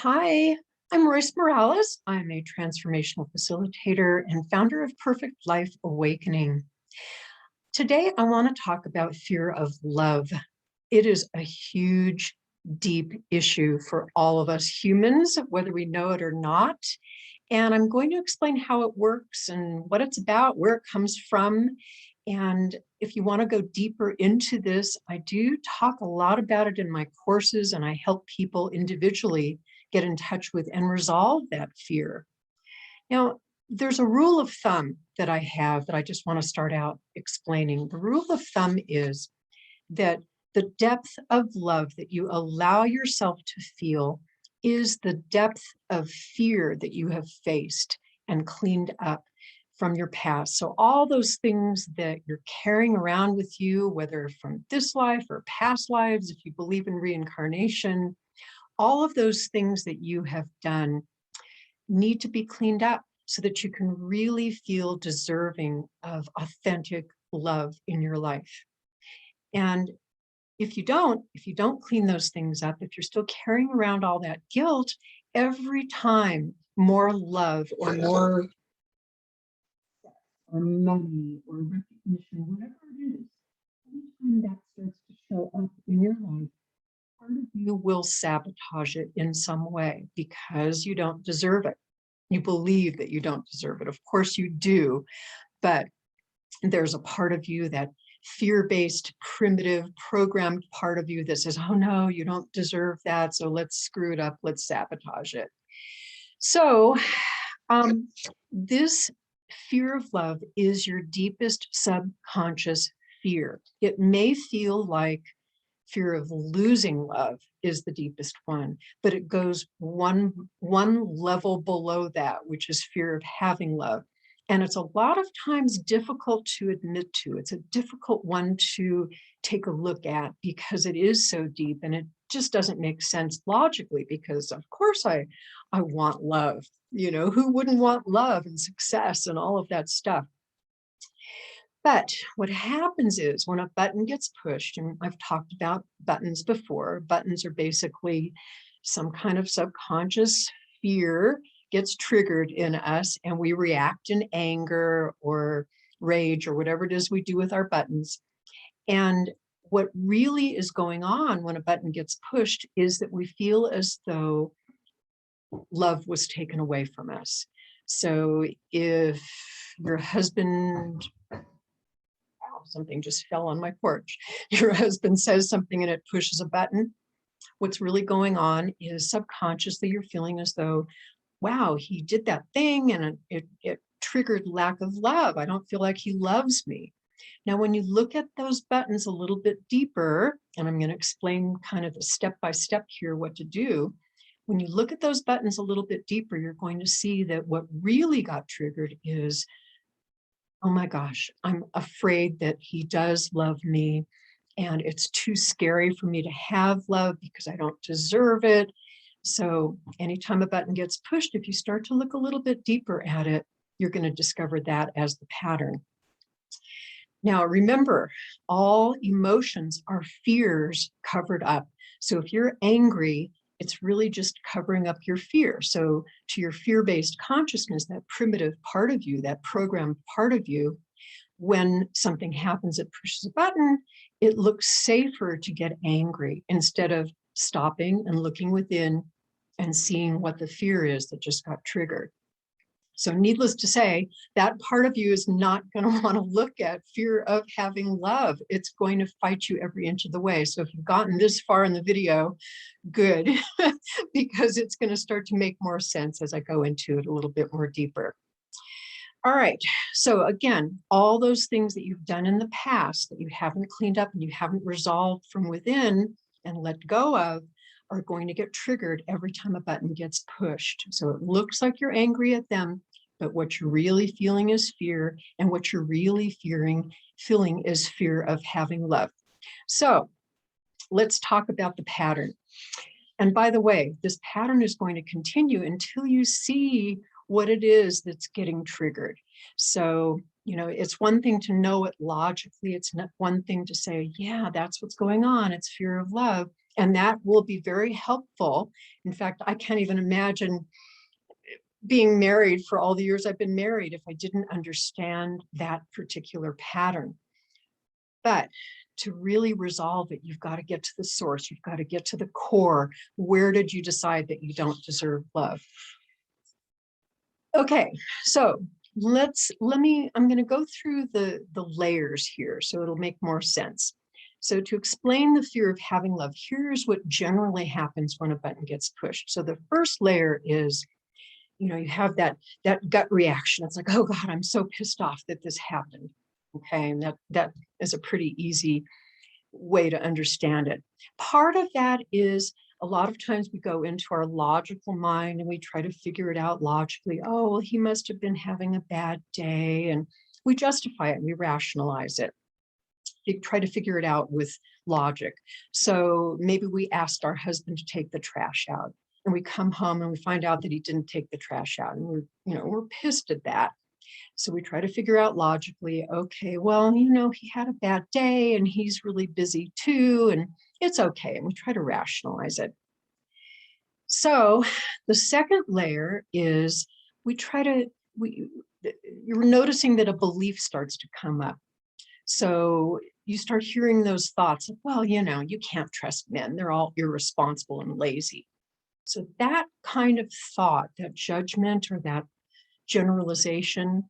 Hi, I'm Royce Morales. I'm a transformational facilitator and founder of Perfect Life Awakening. Today, I want to talk about fear of love. It is a huge, deep issue for all of us humans, whether we know it or not. And I'm going to explain how it works and what it's about, where it comes from. And if you want to go deeper into this, I do talk a lot about it in my courses, and I help people individually get in touch with and resolve that fear. Now, there's a rule of thumb that I have that I just want to start out explaining. The rule of thumb is that the depth of love that you allow yourself to feel is the depth of fear that you have faced and cleaned up from your past. So all those things that you're carrying around with you, whether from this life or past lives, if you believe in reincarnation, all of those things that you have done need to be cleaned up so that you can really feel deserving of authentic love in your life. And if you don't clean those things up, if you're still carrying around all that guilt, every time more love or more or money or recognition, whatever it is, anytime that starts to show up in your life, part of you will sabotage it in some way because you don't deserve it. You believe that you don't deserve it. Of course you do, but there's a part of you, that fear-based, primitive, programmed part of you that says, oh no, you don't deserve that, so let's screw it up, let's sabotage it. So this fear of love is your deepest subconscious fear. It may feel like fear of losing love is the deepest one, but it goes one level below that, which is fear of having love. And it's a lot of times difficult to admit to. It's a difficult one to take a look at because it is so deep and it just doesn't make sense logically, because of course I want love. You know, who wouldn't want love and success and all of that stuff? But what happens is when a button gets pushed, and I've talked about buttons before, buttons are basically some kind of subconscious fear gets triggered in us and we react in anger or rage or whatever it is we do with our buttons. And what really is going on when a button gets pushed is that we feel as though love was taken away from us. So if your husband, something just fell on my porch, your husband says something and it pushes a button, what's really going on is subconsciously you're feeling as though, wow, he did that thing and it triggered lack of love. I don't feel like he loves me. Now, when you look at those buttons a little bit deeper, and I'm going to explain kind of a step-by-step here what to do. When you look at those buttons a little bit deeper, you're going to see that what really got triggered is, oh my gosh, I'm afraid that he does love me and it's too scary for me to have love because I don't deserve it. So anytime a button gets pushed, if you start to look a little bit deeper at it, you're going to discover that as the pattern. Now, remember, all emotions are fears covered up. So if you're angry, it's really just covering up your fear. So to your fear-based consciousness, that primitive part of you, that programmed part of you, when something happens that pushes a button, it looks safer to get angry instead of stopping and looking within and seeing what the fear is that just got triggered. So needless to say, that part of you is not going to want to look at fear of having love. It's going to fight you every inch of the way. So if you've gotten this far in the video, good, because it's going to start to make more sense as I go into it a little bit more deeper. All right, so again, all those things that you've done in the past that you haven't cleaned up and you haven't resolved from within and let go of are going to get triggered every time a button gets pushed. So it looks like you're angry at them, but what you're really feeling is fear, and what you're really feeling is fear of having love. So let's talk about the pattern. And by the way, this pattern is going to continue until you see what it is that's getting triggered. So, you know, it's one thing to know it logically. It's not one thing to say, yeah, that's what's going on. It's fear of love. And that will be very helpful. In fact, I can't even imagine being married for all the years I've been married if I didn't understand that particular pattern. But to really resolve it, you've got to get to the source. You've got to get to the core. Where did you decide that you don't deserve love? Okay, so I'm going to go through the layers here so it'll make more sense. So to explain the fear of having love, here's what generally happens when a button gets pushed. So the first layer is, you have that gut reaction. It's like, oh God, I'm so pissed off that this happened. Okay, and that is a pretty easy way to understand it. Part of that is a lot of times we go into our logical mind and we try to figure it out logically. Oh, well, he must have been having a bad day. And we justify it, we rationalize it. You try to figure it out with logic. So maybe we asked our husband to take the trash out, and we come home and we find out that he didn't take the trash out, and we're pissed at that. So we try to figure out logically, okay, well, he had a bad day and he's really busy too, and it's okay. And we try to rationalize it. So the second layer is you're noticing that a belief starts to come up. So you start hearing those thoughts of, well, you can't trust men. They're all irresponsible and lazy. So that kind of thought, that judgment or that generalization,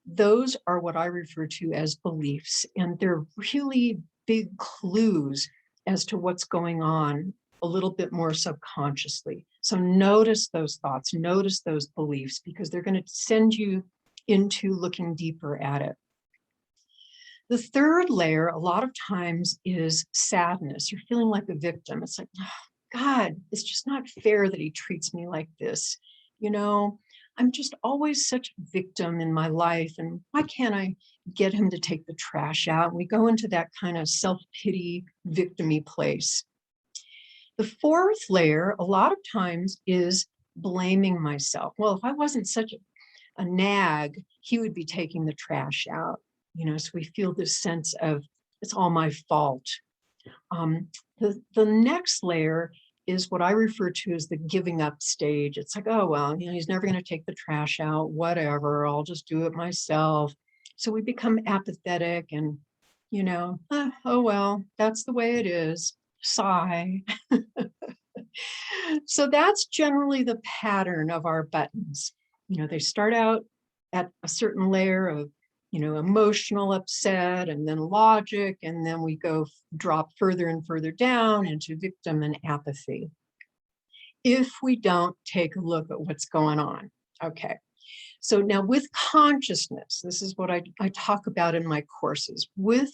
those are what I refer to as beliefs. And they're really big clues as to what's going on a little bit more subconsciously. So notice those thoughts, notice those beliefs, because they're going to send you into looking deeper at it. The third layer, a lot of times, is sadness. You're feeling like a victim. It's like, oh, God, it's just not fair that he treats me like this. I'm just always such a victim in my life. And why can't I get him to take the trash out? And we go into that kind of self-pity, victim-y place. The fourth layer, a lot of times, is blaming myself. Well, if I wasn't such a nag, he would be taking the trash out. So we feel this sense of, it's all my fault. The next layer is what I refer to as the giving up stage. It's like, oh, well, he's never going to take the trash out, whatever, I'll just do it myself. So we become apathetic and, oh, well, that's the way it is. Sigh. So that's generally the pattern of our buttons. They start out at a certain layer of, emotional upset, and then logic, and then we drop further and further down into victim and apathy if we don't take a look at what's going on. Okay, so now with consciousness, this is what I talk about in my courses. With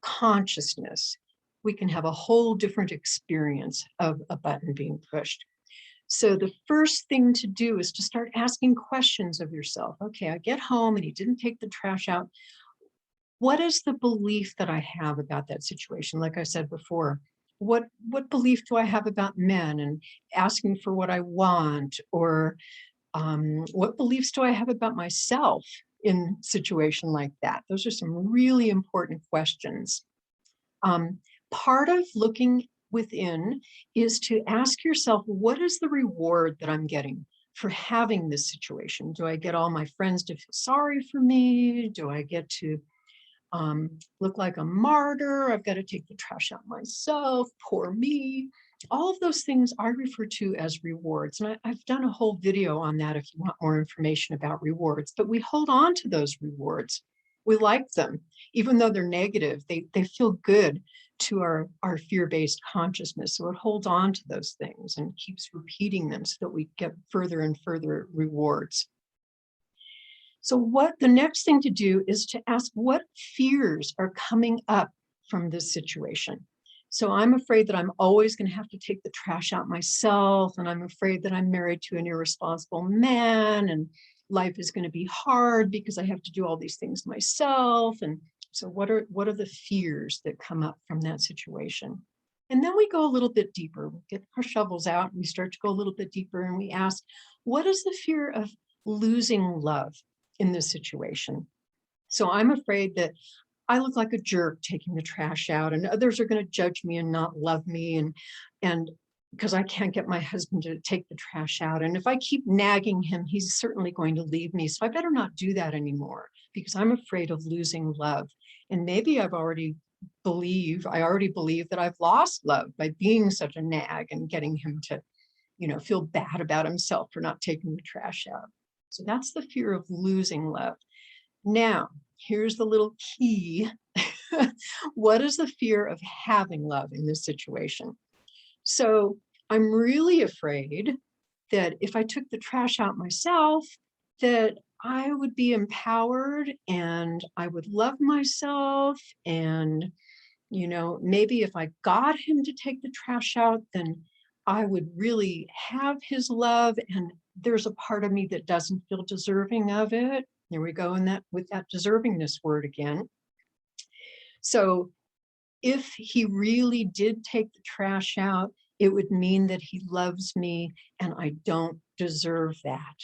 consciousness, we can have a whole different experience of a button being pushed. So the first thing to do is to start asking questions of yourself. Okay, I get home and he didn't take the trash out. What is the belief that I have about that situation? Like I said before, what belief do I have about men and asking for what I want? Or what beliefs do I have about myself in a situation like that? Those are some really important questions. Part of looking within is to ask yourself, what is the reward that I'm getting for having this situation? Do I get all my friends to feel sorry for me? Do I get to look like a martyr? I've got to take the trash out myself, poor me. All of those things I refer to as rewards. And I've done a whole video on that if you want more information about rewards. But we hold on to those rewards. We like them. Even though they're negative, they feel good to our fear-based consciousness. So it holds on to those things and keeps repeating them so that we get further and further rewards. So what the next thing to do is to ask, what fears are coming up from this situation? So I'm afraid that I'm always going to have to take the trash out myself, and I'm afraid that I'm married to an irresponsible man, and life is going to be hard because I have to do all these things myself. And so what are the fears that come up from that situation? And then we go a little bit deeper. We get our shovels out and we start to go a little bit deeper, and we ask, what is the fear of losing love in this situation? So I'm afraid that I look like a jerk taking the trash out, and others are going to judge me and not love me, and because I can't get my husband to take the trash out. And if I keep nagging him, he's certainly going to leave me. So I better not do that anymore because I'm afraid of losing love. And maybe I already believe that I've lost love by being such a nag and getting him to, feel bad about himself for not taking the trash out. So that's the fear of losing love. Now, here's the little key. What is the fear of having love in this situation? So I'm really afraid that if I took the trash out myself, that I would be empowered and I would love myself. And, maybe if I got him to take the trash out, then I would really have his love. And there's a part of me that doesn't feel deserving of it. There we go with that deservingness word again. So if he really did take the trash out, it would mean that he loves me and I don't deserve that.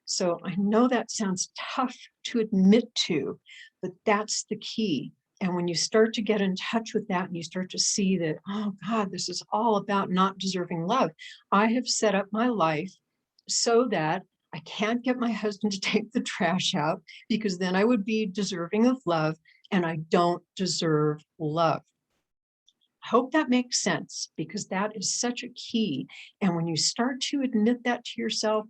So I know that sounds tough to admit to, but that's the key. And when you start to get in touch with that and you start to see that, oh God, this is all about not deserving love. I have set up my life so that I can't get my husband to take the trash out because then I would be deserving of love and I don't deserve love. I hope that makes sense because that is such a key. And when you start to admit that to yourself,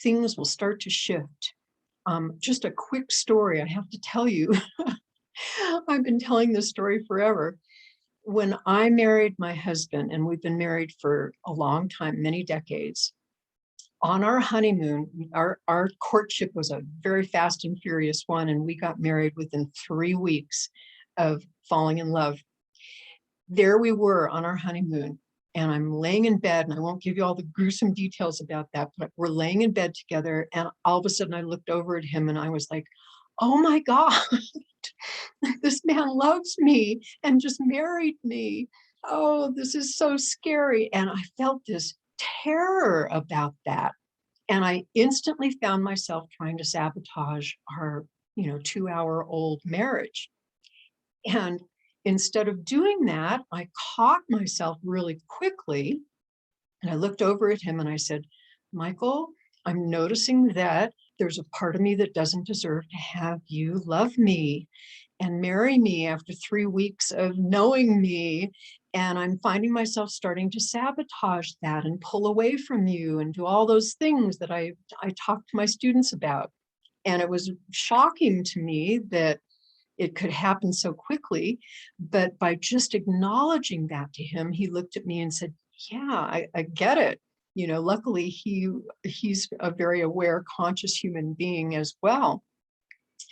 things will start to shift. Just a quick story I have to tell you. I've been telling this story forever. When I married my husband, and we've been married for a long time, many decades, on our honeymoon, our courtship was a very fast and furious one, and we got married within 3 weeks of falling in love. There we were on our honeymoon, and I'm laying in bed, and I won't give you all the gruesome details about that, but we're laying in bed together, and all of a sudden I looked over at him and I was like, oh my God, this man loves me and just married me. Oh, this is so scary. And I felt this terror about that. And I instantly found myself trying to sabotage our, 2-hour-old marriage. And instead of doing that, I caught myself really quickly. And I looked over at him and I said, Michael, I'm noticing that there's a part of me that doesn't deserve to have you love me and marry me after 3 weeks of knowing me. And I'm finding myself starting to sabotage that and pull away from you and do all those things that I talk to my students about. And it was shocking to me that it could happen so quickly. But by just acknowledging that to him, he looked at me and said, yeah, I get it. Luckily he's a very aware, conscious human being as well.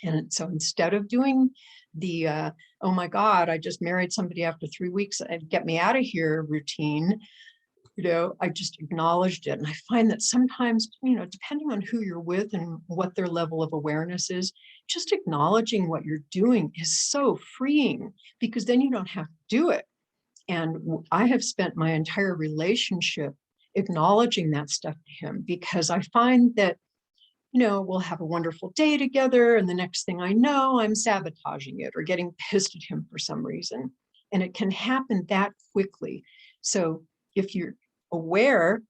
And so instead of doing the, oh my God, I just married somebody after 3 weeks, get me out of here routine, I just acknowledged it. And I find that sometimes, depending on who you're with and what their level of awareness is, just acknowledging what you're doing is so freeing because then you don't have to do it. And I have spent my entire relationship acknowledging that stuff to him because I find that, we'll have a wonderful day together. And the next thing I know, I'm sabotaging it or getting pissed at him for some reason. And it can happen that quickly. So if you're aware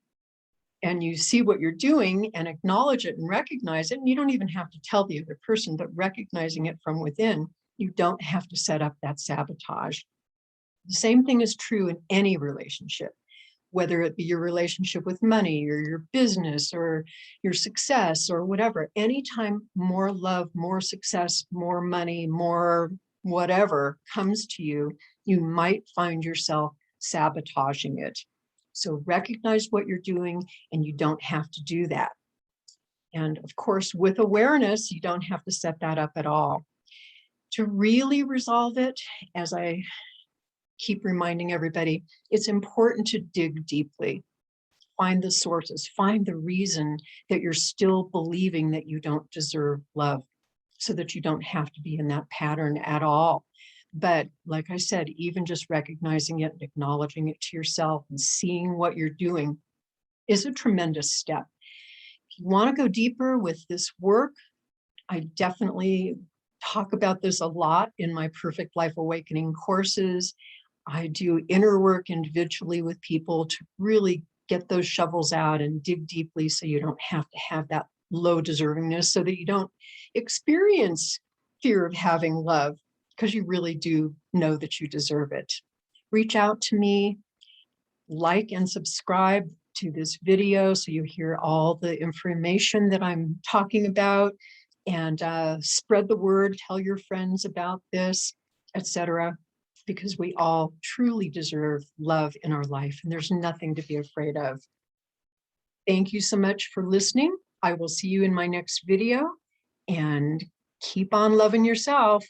and you see what you're doing and acknowledge it and recognize it, and you don't even have to tell the other person, but recognizing it from within, you don't have to set up that sabotage. The same thing is true in any relationship, whether it be your relationship with money or your business or your success or whatever. Anytime more love, more success, more money, more whatever comes to you, you might find yourself sabotaging it. So recognize what you're doing and you don't have to do that. And of course, with awareness, you don't have to set that up at all. To really resolve it, as I keep reminding everybody, it's important to dig deeply, find the sources, find the reason that you're still believing that you don't deserve love so that you don't have to be in that pattern at all. But like I said, even just recognizing it and acknowledging it to yourself and seeing what you're doing is a tremendous step. If you want to go deeper with this work, I definitely talk about this a lot in my Perfect Life Awakening courses. I do inner work individually with people to really get those shovels out and dig deeply so you don't have to have that low deservingness, so that you don't experience fear of having love, because you really do know that you deserve it. Reach out to me, like and subscribe to this video so you hear all the information that I'm talking about, and spread the word, tell your friends about this, etc., because we all truly deserve love in our life, and there's nothing to be afraid of. Thank you so much for listening. I will see you in my next video, and keep on loving yourself.